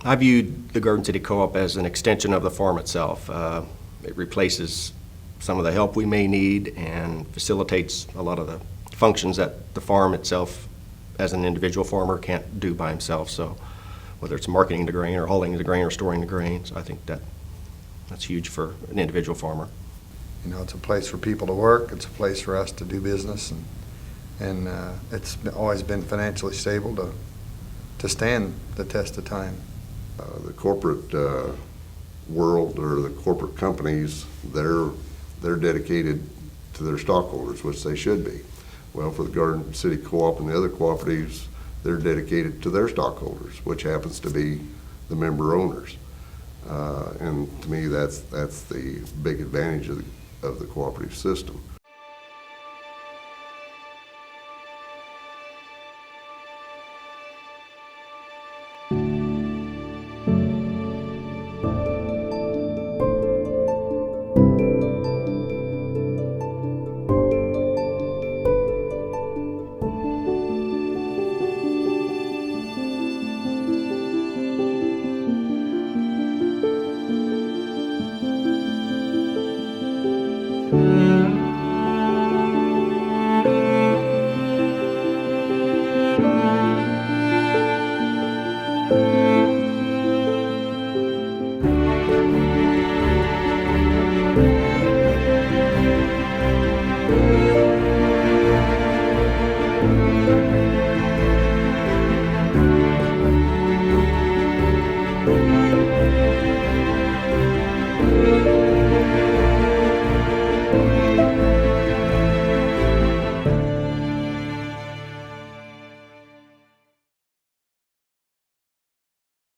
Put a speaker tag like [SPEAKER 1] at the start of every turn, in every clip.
[SPEAKER 1] I viewed the Garden City Co-op as an extension of the farm itself. It replaces some of the help we may need and facilitates a lot of the functions that the farm itself, as an individual farmer, can't do by himself. So whether it's marketing the grain or hauling the grain or storing the grain, so I think that's huge for an individual farmer.
[SPEAKER 2] You know, it's a place for people to work. It's a place for us to do business, and it's always been financially stable to stand the test of time.
[SPEAKER 3] The corporate world, or the corporate companies, they're dedicated to their stockholders, which they should be. Well, for the Garden City Co-op and the other cooperatives, they're dedicated to their stockholders, which happens to be the member owners. And to me, that's the big advantage of the cooperative system.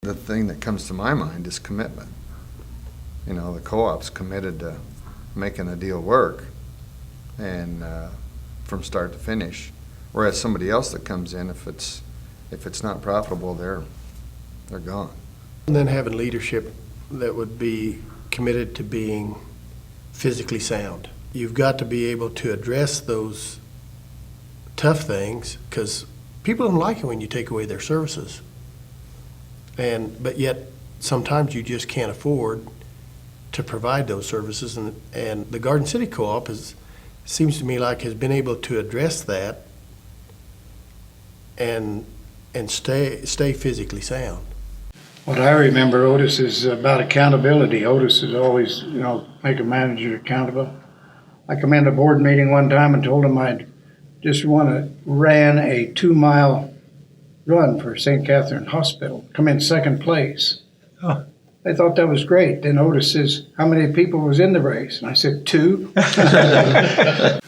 [SPEAKER 2] The thing that comes to my mind is commitment. You know, the co-op's committed to making a deal work, and from start to finish. Whereas somebody else that comes in, if it's not profitable, they're gone.
[SPEAKER 4] And then having leadership that would be committed to being physically sound. You've got to be able to address those tough things, because people don't like it when you take away their services. But yet sometimes you just can't afford to provide those services, and the Garden City Co-op seems to me like has been able to address that and stay physically sound.
[SPEAKER 5] What I remember, Otis, is about accountability. Otis is always, make a manager accountable. I come into a board meeting one time and told him I'd just ran a 2-mile run for St. Catherine Hospital, come in second place.
[SPEAKER 4] Oh.
[SPEAKER 5] They thought that was great. Then Otis says, how many people was in the race? And I said, 2.
[SPEAKER 6] But I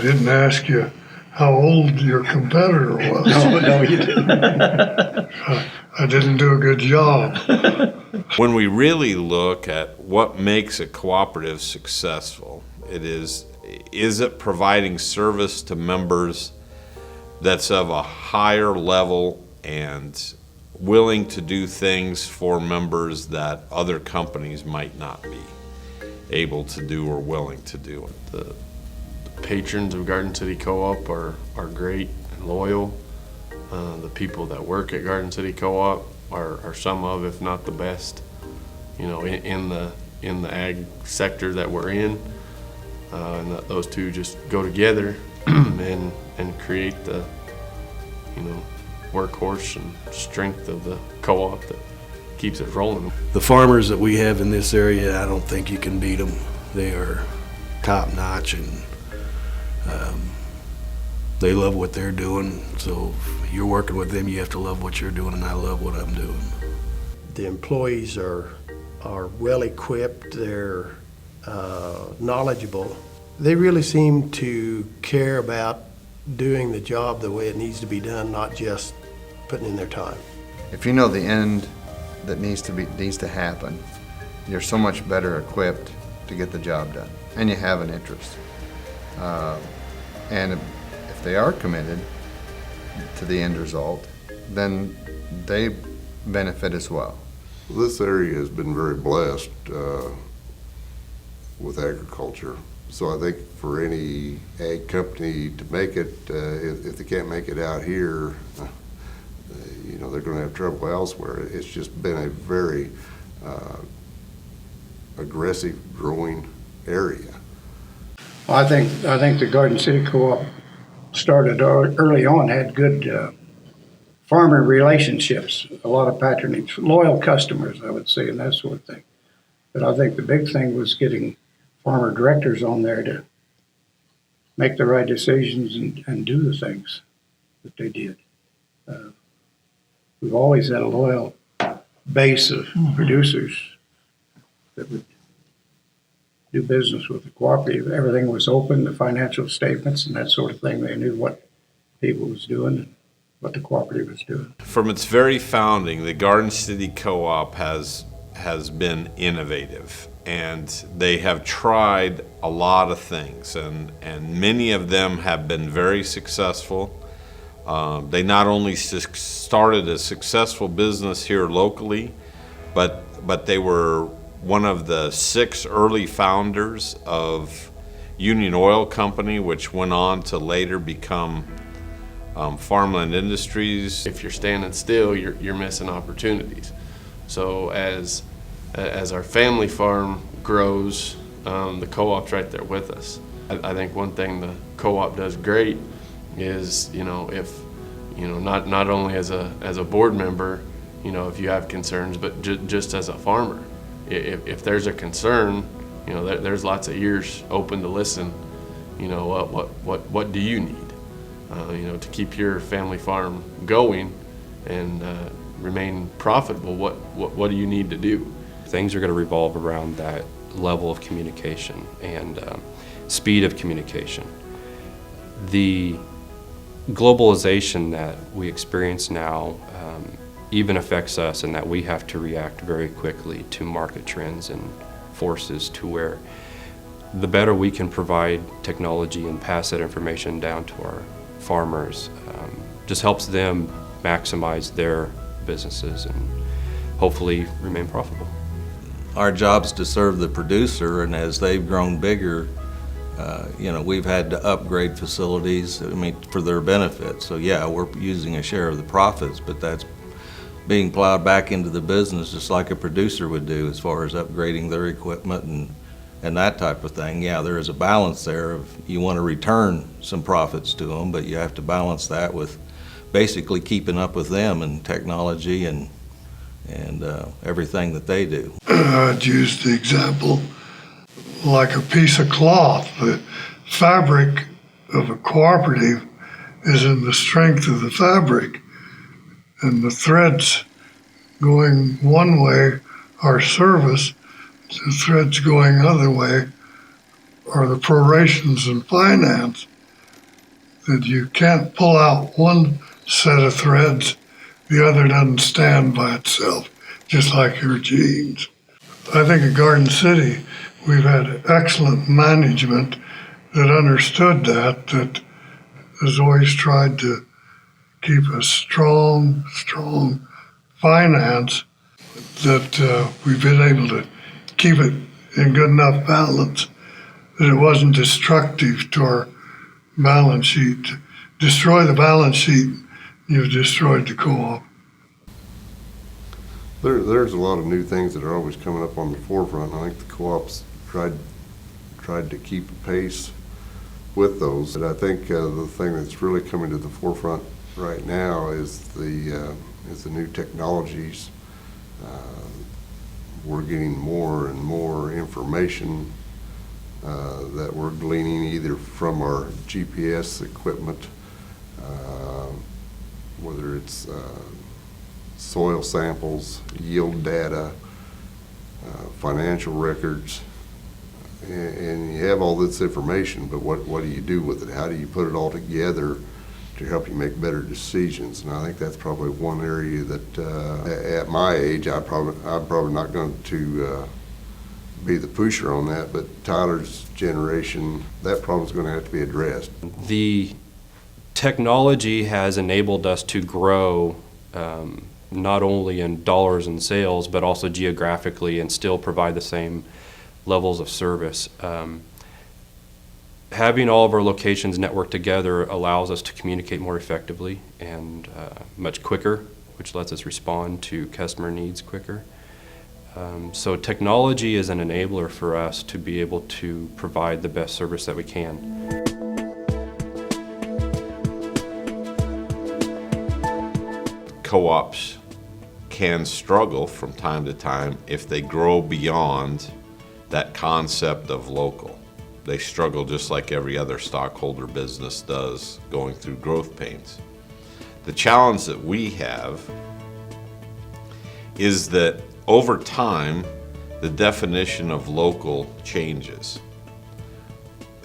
[SPEAKER 6] didn't ask you how old your competitor was.
[SPEAKER 5] No, you didn't.
[SPEAKER 6] I didn't do a good job.
[SPEAKER 7] When we really look at what makes a cooperative successful, is it providing service to members that's of a higher level and willing to do things for members that other companies might not be able to do or willing to do.
[SPEAKER 8] The patrons of Garden City Co-op are great and loyal. The people that work at Garden City Co-op are some of, if not the best, in the ag sector that we're in. And those two just go together and create the workhorse and strength of the co-op that keeps it rolling.
[SPEAKER 4] The farmers that we have in this area, I don't think you can beat them. They are top notch, and they love what they're doing. So if you're working with them, you have to love what you're doing, and I love what I'm doing. The employees are well equipped. They're knowledgeable. They really seem to care about doing the job the way it needs to be done, not just putting in their time.
[SPEAKER 2] If you know the end that needs to happen, you're so much better equipped to get the job done, and you have an interest. And if they are committed to the end result, then they benefit as well.
[SPEAKER 3] This area has been very blessed with agriculture. So I think for any ag company to make it, if they can't make it out here, they're going to have trouble elsewhere. It's just been a very aggressive growing area.
[SPEAKER 5] I think the Garden City Co-op started early on, had good farmer relationships, a lot of patronage, loyal customers, I would say, and that sort of thing. But I think the big thing was getting farmer directors on there to make the right decisions and do the things that they did. We've always had a loyal base of producers that would do business with the cooperative. Everything was open, the financial statements and that sort of thing. They knew what people was doing and what the cooperative was doing.
[SPEAKER 7] From its very founding, the Garden City Co-op has been innovative, and they have tried a lot of things, and many of them have been very successful. They not only started a successful business here locally, but they were one of the 6 early founders of Union Oil Company, which went on to later become Farmland Industries.
[SPEAKER 8] If you're standing still, you're missing opportunities. So as our family farm grows, the co-op's right there with us. I think one thing the co-op does great is, not only as a board member, if you have concerns, but just as a farmer. If there's a concern, there's lots of ears open to listen. What do you need? To keep your family farm going and remain profitable. What do you need to do?
[SPEAKER 9] Things are going to revolve around that level of communication and speed of communication. The globalization that we experience now even affects us in that we have to react very quickly to market trends and forces, to where the better we can provide technology and pass that information down to our farmers just helps them maximize their businesses and hopefully remain profitable.
[SPEAKER 10] Our job's to serve the producer, and as they've grown bigger, we've had to upgrade facilities, for their benefit. So yeah, we're using a share of the profits, but that's being plowed back into the business just like a producer would do as far as upgrading their equipment and that type of thing. Yeah, there is a balance there of you want to return some profits to them, but you have to balance that with basically keeping up with them and technology and everything that they do.
[SPEAKER 6] I'd use the example like a piece of cloth. The fabric of a cooperative is in the strength of the fabric, and the threads going one way are service, the threads going other way are the prorations in finance. That you can't pull out one set of threads, the other doesn't stand by itself, just like your jeans. I think at Garden City, we've had excellent management that understood that has always tried to keep a strong finance, that we've been able to keep it in good enough balance that it wasn't destructive to our balance sheet. Destroy the balance sheet, you've destroyed the co-op.
[SPEAKER 3] There's a lot of new things that are always coming up on the forefront. I think the co-ops tried to keep a pace with those. And I think the thing that's really coming to the forefront right now is the new technologies. We're getting more and more information that we're gleaning either from our GPS equipment, whether it's soil samples, yield data, financial records, and you have all this information, but what do you do with it? How do you put it all together to help you make better decisions? And I think that's probably one area that at my age, I'm probably not going to be the pusher on that, but Tyler's generation, that problem's going to have to be addressed.
[SPEAKER 9] The technology has enabled us to grow not only in dollars and sales, but also geographically, and still provide the same levels of service. having all of our locations networked together allows us to communicate more effectively and much quicker, which lets us respond to customer needs quicker. So technology is an enabler for us to be able to provide the best service that we can.
[SPEAKER 7] Co-ops can struggle from time to time if they grow beyond that concept of local. They struggle just like every other stockholder business does, going through growth pains. The challenge that we have is that over time, the definition of local changes.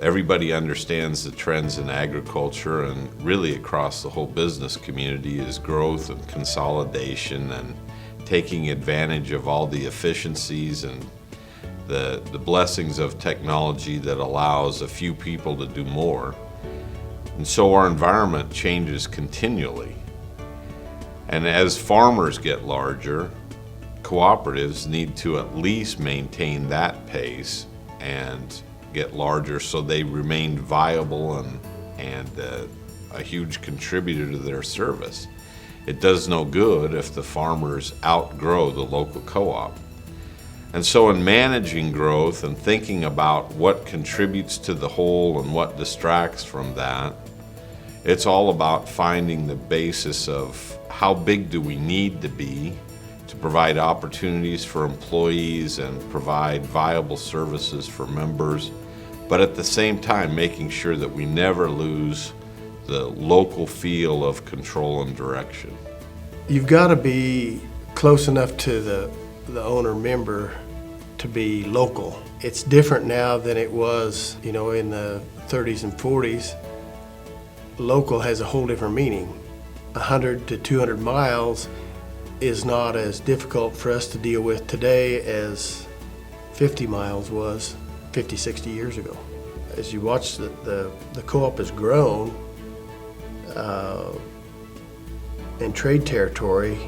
[SPEAKER 7] Everybody understands the trends in agriculture and really across the whole business community is growth and consolidation and taking advantage of all the efficiencies and the blessings of technology that allows a few people to do more. And so our environment changes continually. And as farmers get larger, cooperatives need to at least maintain that pace and get larger so they remain viable and a huge contributor to their service. It does no good if the farmers outgrow the local co-op. And so in managing growth and thinking about what contributes to the whole and what distracts from that, it's all about finding the basis of how big do we need to be to provide opportunities for employees and provide viable services for members, but at the same time making sure that we never lose the local feel of control and direction.
[SPEAKER 4] You've got to be close enough to the owner member to be local. It's different now than it was, in the 30s and 40s. Local has a whole different meaning. 100 to 200 miles is not as difficult for us to deal with today as 50 miles was 50, 60 years ago. As you watch the co-op has grown in trade territory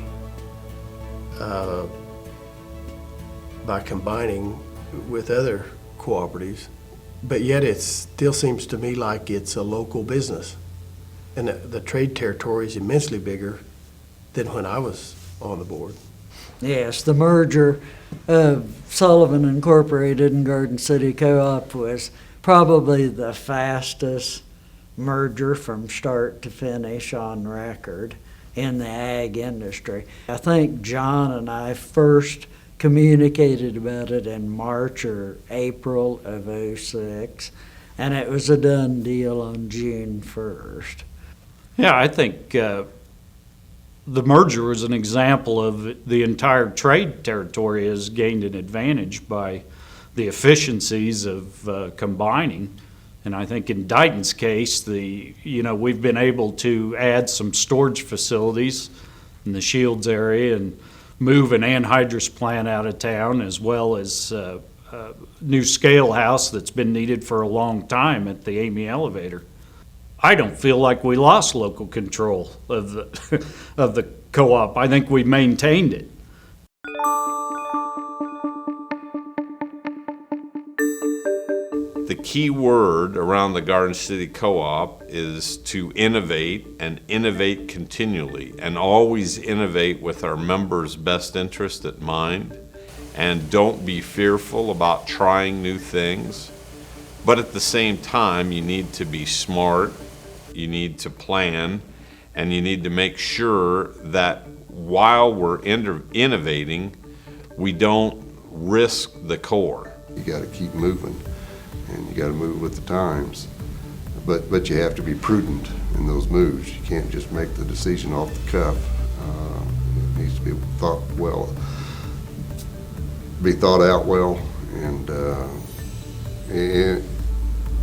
[SPEAKER 4] by combining with other cooperatives, but yet it still seems to me like it's a local business. And the trade territory is immensely bigger than when I was on the board.
[SPEAKER 11] Yes, the merger of Sullivan Incorporated and Garden City Co-op was probably the fastest merger from start to finish on record in the ag industry. I think John and I first communicated about it in March or April of '06, and it was a done deal on June 1st.
[SPEAKER 12] Yeah, I think the merger was an example of the entire trade territory has gained an advantage by the efficiencies of combining. And I think in Dighton's case, we've been able to add some storage facilities in the Shields area and move an anhydrous plant out of town, as well as a new scale house that's been needed for a long time at the Amy Elevator. I don't feel like we lost local control of the co-op. I think we maintained it.
[SPEAKER 7] The key word around the Garden City Co-op is to innovate and innovate continually and always innovate with our members' best interest at mind, and don't be fearful about trying new things. But at the same time, you need to be smart, you need to plan, and you need to make sure that while we're innovating, we don't risk the core.
[SPEAKER 3] You got to keep moving, and you got to move with the times. But you have to be prudent in those moves. You can't just make the decision off the cuff. It needs to be thought out well, and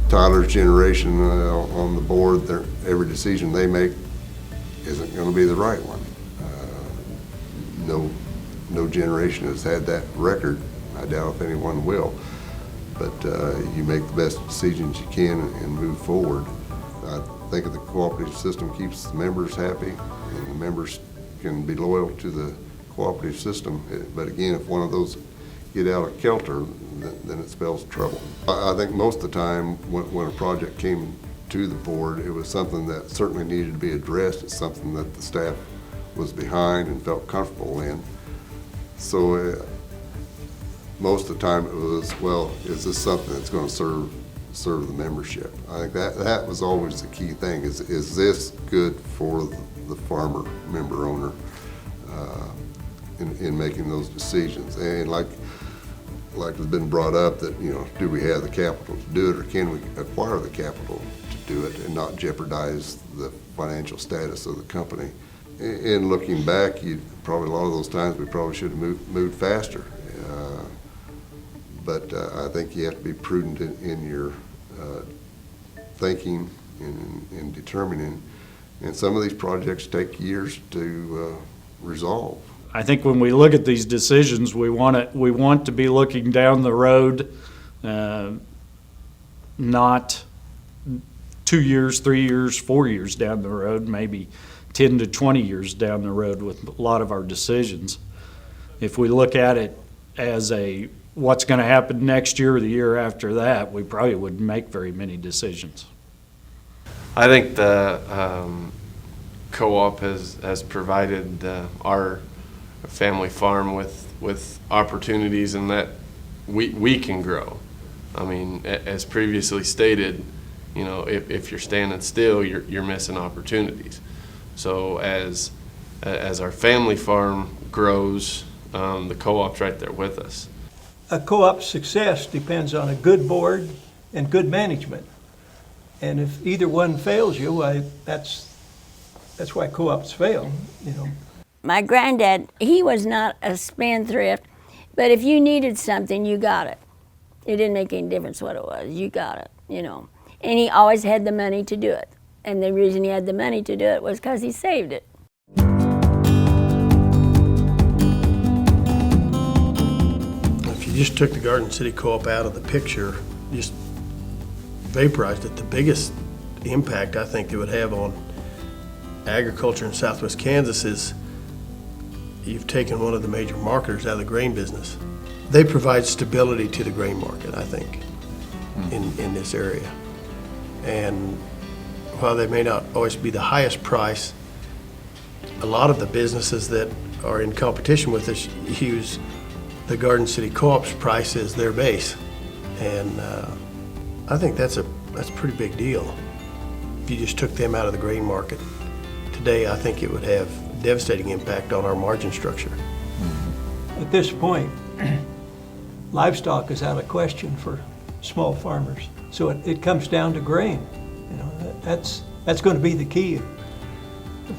[SPEAKER 3] Tyler's generation on the board, every decision they make isn't going to be the right one. No generation has had that record. I doubt if anyone will. But you make the best decisions you can and move forward. I think the cooperative system keeps the members happy, and the members can be loyal to the cooperative system. But again, if one of those get out of kilter, then it spells trouble. I think most of the time when a project came to the board, it was something that certainly needed to be addressed. It's something that the staff was behind and felt comfortable in. So most of the time it was, well, is this something that's going to serve the membership? I think that was always the key thing, is this good for the farmer, member owner, in making those decisions? And like has been brought up, that, you know, do we have the capital to do it, or can we acquire the capital to do it and not jeopardize the financial status of the company? In looking back, probably a lot of those times we probably should have moved faster. But I think you have to be prudent in your thinking and determining. And some of these projects take years to resolve.
[SPEAKER 12] I think when we look at these decisions, we want to be looking down the road, not 2 years, 3 years, 4 years down the road, maybe 10 to 20 years down the road with a lot of our decisions. If we look at it as what's going to happen next year or the year after that, we probably wouldn't make very many decisions.
[SPEAKER 8] I think the co-op has provided our family farm with opportunities, and that we can grow. I mean, as previously stated, you know, if you're standing still, you're missing opportunities. So as our family farm grows, the co-op's right there with us.
[SPEAKER 13] A co-op's success depends on a good board and good management. And if either one fails you, that's why co-ops fail, you know.
[SPEAKER 14] My granddad, he was not a spendthrift, but if you needed something, you got it. It didn't make any difference what it was, you got it, you know. And he always had the money to do it. And the reason he had the money to do it was because he saved it.
[SPEAKER 4] If you just took the Garden City Co-op out of the picture, just vaporized it, the biggest impact I think it would have on agriculture in southwest Kansas is you've taken one of the major marketers out of the grain business. They provide stability to the grain market, I think, in this area. And while they may not always be the highest price, a lot of the businesses that are in competition with us use the Garden City Co-op's price as their base. And I think that's a pretty big deal. If you just took them out of the grain market today, I think it would have a devastating impact on our margin structure.
[SPEAKER 13] At this point, livestock is out of question for small farmers. So it comes down to grain. You know, that's going to be the key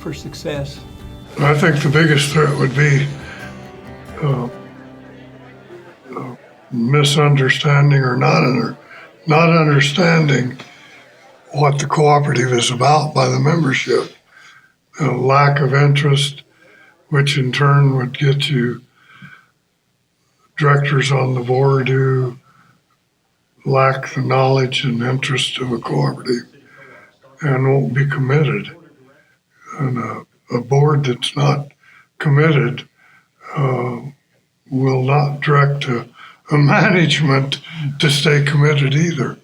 [SPEAKER 13] for success.
[SPEAKER 6] I think the biggest threat would be misunderstanding or not understanding what the cooperative is about by the membership. A lack of interest, which in turn would get you directors on the board who lack the knowledge and interest of a cooperative and won't be committed. And a board that's not committed will not direct a management to stay committed either.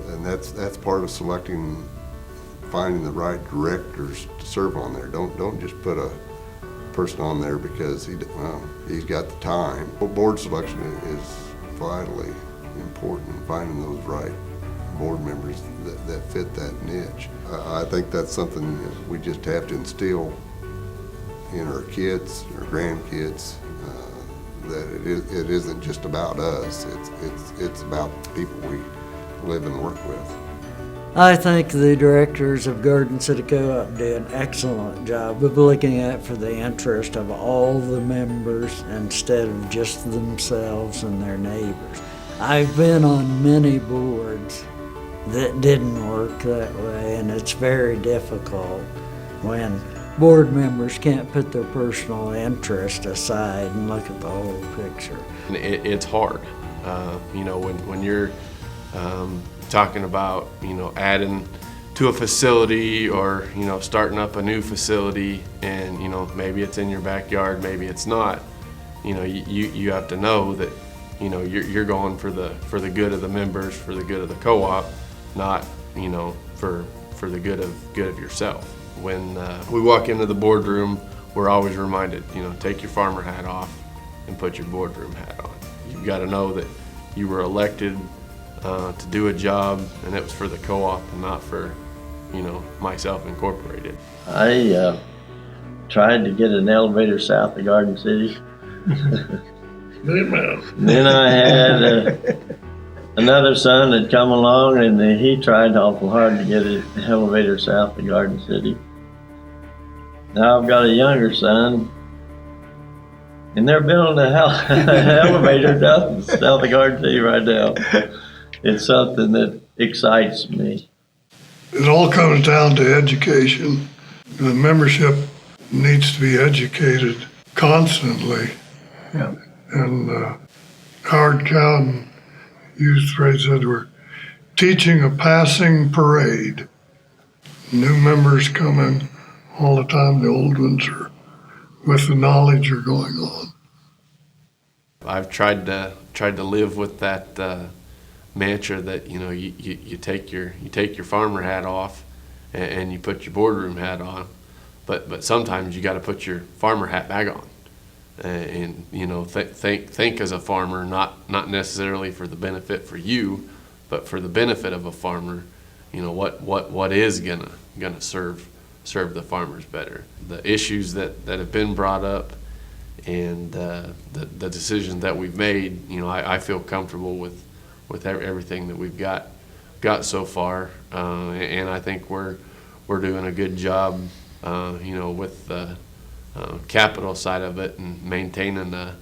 [SPEAKER 3] And that's part of selecting, finding the right directors to serve on there. Don't just put a person on there because he's got the time. Board selection is vitally important, finding those right board members that fit that niche. I think that's something that we just have to instill in our kids, our grandkids, that it isn't just about us. It's about the people we live and work with.
[SPEAKER 11] I think the directors of Garden City Co-op do an excellent job of looking out for the interest of all the members instead of just themselves and their neighbors. I've been on many boards that didn't work that way, and it's very difficult when board members can't put their personal interest aside and look at the whole picture.
[SPEAKER 8] It's hard, you know, when you're talking about, you know, adding to a facility, or, you know, starting up a new facility, and, you know, maybe it's in your backyard, maybe it's not. You know, you have to know that, you know, you're going for the good of the members, for the good of the co-op, not, you know, for the good of yourself. When we walk into the boardroom, we're always reminded, you know, take your farmer hat off and put your boardroom hat on. You've got to know that you were elected to do a job, and it was for the co-op and not for, you know, myself incorporated.
[SPEAKER 15] I tried to get an elevator south of Garden City. Then I had another son that come along, and he tried awful hard to get an elevator south of Garden City. Now I've got a younger son, and they're building an elevator down south of Garden City right now. It's something that excites me.
[SPEAKER 6] It all comes down to education. The membership needs to be educated constantly.
[SPEAKER 13] Yeah.
[SPEAKER 6] And Howard Cowden used the phrase that we're teaching a passing parade. New members come in all the time, the old ones are with the knowledge are going on.
[SPEAKER 8] I've tried to live with that mantra that, you know, you take your farmer hat off and you put your boardroom hat on, but sometimes you got to put your farmer hat back on, and you know, think as a farmer, not necessarily for the benefit for you, but for the benefit of a farmer. You know, what is gonna serve the farmers better. The issues that have been brought up, and the decisions that we've made, you know, I feel comfortable with everything that we've got so far, and I think we're doing a good job, you know, with the capital side of it, and maintaining a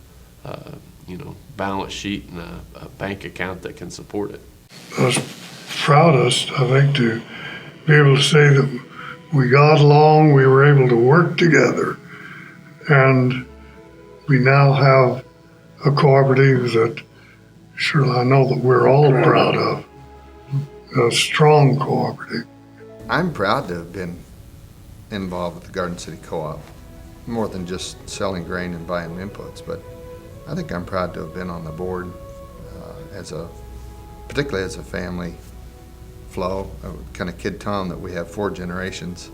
[SPEAKER 8] you know, balance sheet and a bank account that can support it.
[SPEAKER 6] I was proudest, I think, to be able to say that we got along, we were able to work together, and we now have a cooperative that surely I know that we're all proud of, a strong cooperative.
[SPEAKER 2] I'm proud to have been involved with the Garden City Co-op, more than just selling grain and buying inputs, but I think I'm proud to have been on the board particularly as a family flow. Kind of kid Tom that we have 4 generations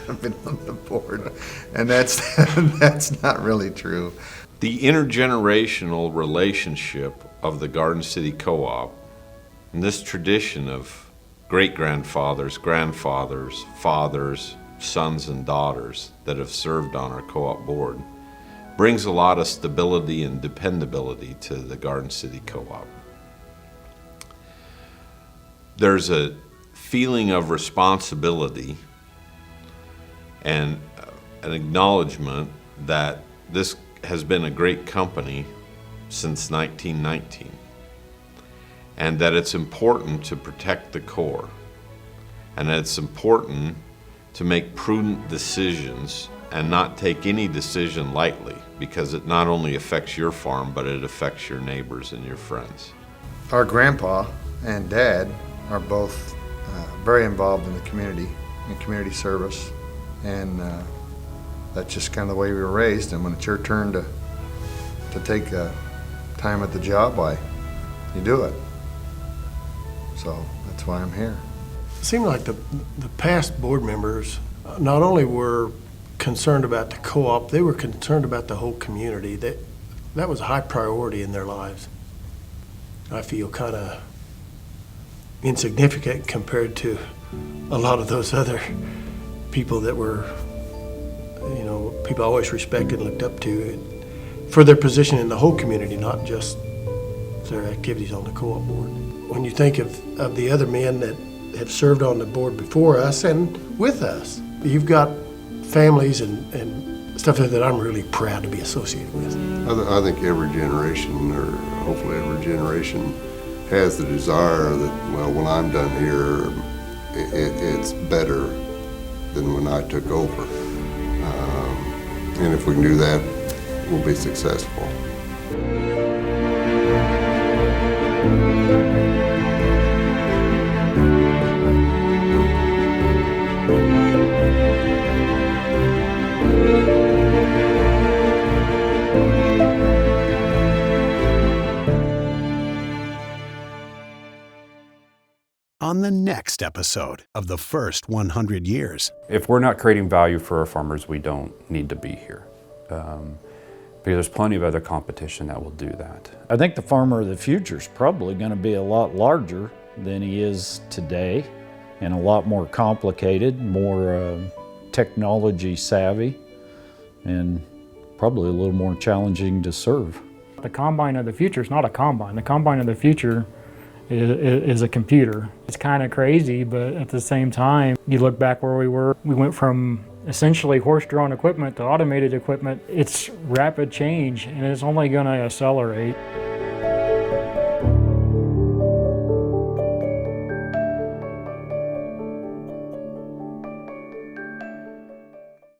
[SPEAKER 2] have been on the board, and that's not really true.
[SPEAKER 7] The intergenerational relationship of the Garden City Co-op, and this tradition of great-grandfathers, grandfathers, fathers, sons and daughters that have served on our co-op board, brings a lot of stability and dependability to the Garden City Co-op. There's a feeling of responsibility and an acknowledgement that this has been a great company since 1919, and that it's important to protect the core, and that it's important to make prudent decisions and not take any decision lightly, because it not only affects your farm, but it affects your neighbors and your friends.
[SPEAKER 2] Our grandpa and dad are both very involved in the community, in community service, and that's just kind of the way we were raised. And when it's your turn to take time at the job, why, you do it. So that's why I'm here.
[SPEAKER 4] It seemed like the past board members not only were concerned about the co-op, they were concerned about the whole community. That was a high priority in their lives. I feel kind of insignificant compared to a lot of those other people that were, you know, people always respected and looked up to for their position in the whole community, not just their activities on the co-op board. When you think of the other men that have served on the board before us and with us, you've got families and stuff that I'm really proud to be associated with.
[SPEAKER 3] I think every generation, or hopefully every generation, has the desire that, well, when I'm done here, it's better than when I took over. And if we can do that, we'll be successful.
[SPEAKER 16] on the next episode of The First 100 Years.
[SPEAKER 9] If we're not creating value for our farmers, we don't need to be here. Because there's plenty of other competition that will do that.
[SPEAKER 12] I think the farmer of the future is probably going to be a lot larger than he is today, and a lot more complicated, more technology savvy, and probably a little more challenging to serve.
[SPEAKER 17] The combine of the future is not a combine. The combine of the future is a computer. It's kind of crazy, but at the same time, you look back where we were, we went from essentially horse-drawn equipment to automated equipment. It's rapid change, and it's only going to accelerate.